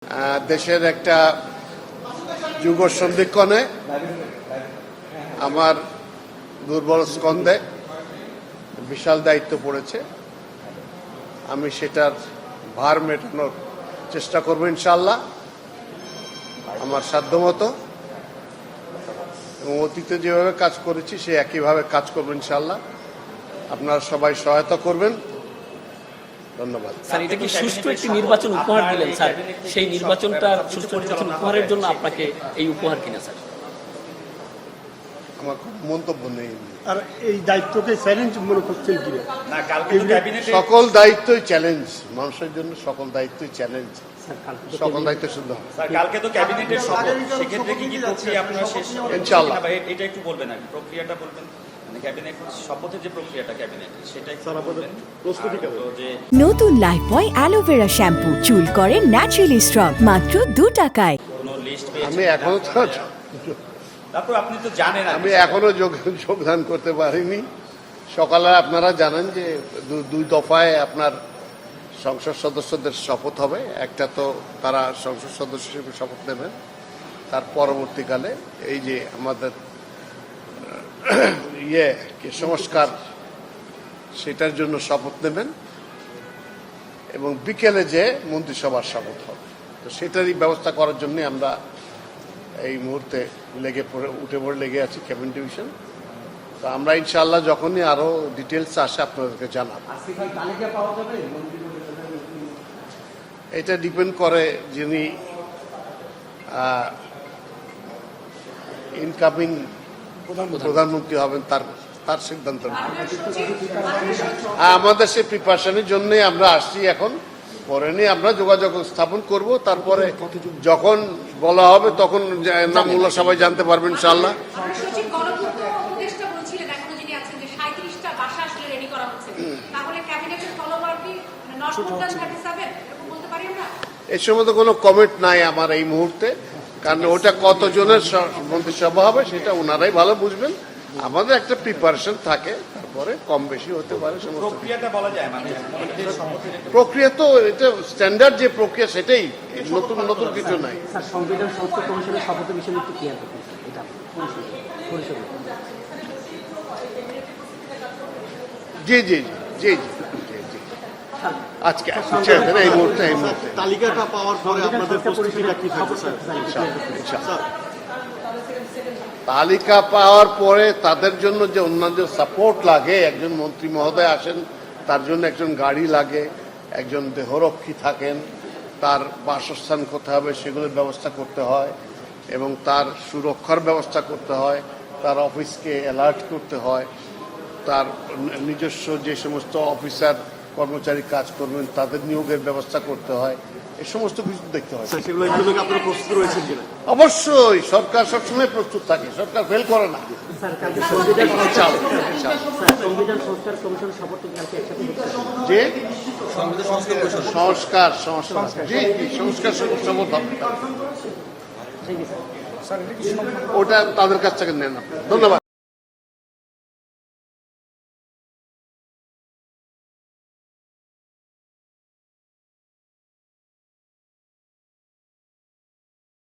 দেশের একটা যুগ সন্ধিক্ষণে আমার দুর্বল স্কন্ধে বিশাল দায়িত্ব পড়েছে। আমি সেটার ভার মেটানোর চেষ্টা করব ইনশাআল্লাহ আমার সাধ্যমতো, এবং অতীতে যেভাবে কাজ করেছি সে একইভাবে কাজ করব ইনশাআল্লাহ। আপনারা সবাই সহায়তা করবেন। ধন্যবাদ। স্যার, এটা কি সুষ্ঠু একটি নির্বাচন উপহার দিলেন স্যার? সেই নির্বাচনটা সুষ্ঠু নির্বাচন উপহারের জন্য আপনাকে এই উপহার কিনা স্যার? আমার কোনো মন্তব্য নেই। আর এই দায়িত্বকে চ্যালেঞ্জ মনে করছেন কি? সকল দায়িত্বই চ্যালেঞ্জ, মানুষের জন্য সকল দায়িত্বই চ্যালেঞ্জ, সকল দায়িত্ব শুদ্ধ। স্যার, কালকে তো ক্যাবিনেটের শপথ, সেক্ষেত্রে কি প্রক্রিয়া আপনারা শেষ ইনশাআল্লাহ এটা একটু বলবেন, আর প্রক্রিয়াটা বলবেন, মানে ক্যাবিনেট শপথের যে প্রক্রিয়াটা ক্যাবিনেটের সেটা একটু বলবেন। প্রস্তুতি কেমন? নতুন লাইফবয় অ্যালোভেরা শ্যাম্পু চুল করে ন্যাচারালি স্ট্রং মাত্র 2 টাকায়। কোনো লিস্ট আমি এখনো তারপর আপনি তো জানেন আমি এখনো যোগদান করতে পারিনি। সকালে আপনারা জানেন যে দুই দফায় আপনার সংসদ সদস্যদের শপথ হবে। একটা তো তারা সংসদ সদস্য হিসেবে শপথ নেবেন, তার পরবর্তীকালে এই যে আমাদের সংস্কার সেটার জন্য শপথ নেবেন, এবং বিকেলে যে মন্ত্রিসভার শপথ হবে। তো সেটারই ব্যবস্থা করার জন্য আমরা এই মুহূর্তে উঠে পড়ে লেগে আছি ক্যাবিনেট ডিভিশন। তো আমরা ইনশাআল্লাহ যখনই আরো ডিটেলস আসে আপনাদেরকে জানাব। এটা ডিপেন্ড করে যিনি ইনকামিং প্রধানমন্ত্রী হবেন তার সিদ্ধান্ত। আমাদের সেই প্রিপারেশনের জন্যই আমরা আসছি। এখন পরে নিয়ে আমরা যোগাযোগ স্থাপন করব, তারপরে যখন বলা হবে তখন নামগুলো সবাই জানতে পারবেন ইনশাআল্লাহ। এই সময় তো কোনো কমেন্ট নাই আমার এই মুহূর্তে, কারণ ওটা কতজনের মন্ত্রিসভা হবে সেটা ওনারাই ভালো বুঝবেন। আমাদের একটা প্রিপারেশন থাকে, তারপরে কম বেশি হতে পারে। প্রক্রিয়াটা বলা যায়, মানে প্রক্রিয়া তো এটা স্ট্যান্ডার্ড যে প্রক্রিয়া, সেটাই, নতুন নতুন কিছু নাই। সংবিধান সংস্কার কমিশনের শপথের বিষয়ে একটু ক্লিয়ার করুন এটা পরিষদে। জি জি জি জি আজকে এই মুহূর্তে তালিকাটা পাওয়ার পরে আপনাদের প্রস্তুতিটা কি থাকবে স্যার? তালিকা পাওয়ার পরে তাদের জন্য যে অন্যান্য সাপোর্ট লাগে, একজন মন্ত্রী মহোদয় আসেন, তার জন্য একজন গাড়ি লাগে, একজন দেহরক্ষী থাকেন, তার বাসস্থান কোথায় হবে সেগুলোর ব্যবস্থা করতে হয়, এবং তার সুরক্ষার ব্যবস্থা করতে হয়, তার অফিসকে অ্যালার্ট করতে হয়, তার নিজস্ব যে সমস্ত অফিসার কর্মচারী কাজ করবেন তাদের নিয়োগের ব্যবস্থা করতে হয়। এই সমস্ত কিছু দেখতে হয়। অবশ্যই সরকার সবসময় প্রস্তুত থাকে, সরকার ফেল করে না। যে সংস্কার শপথ হবে ওটা তাদের কাছ থেকে নেন। ধন্যবাদ।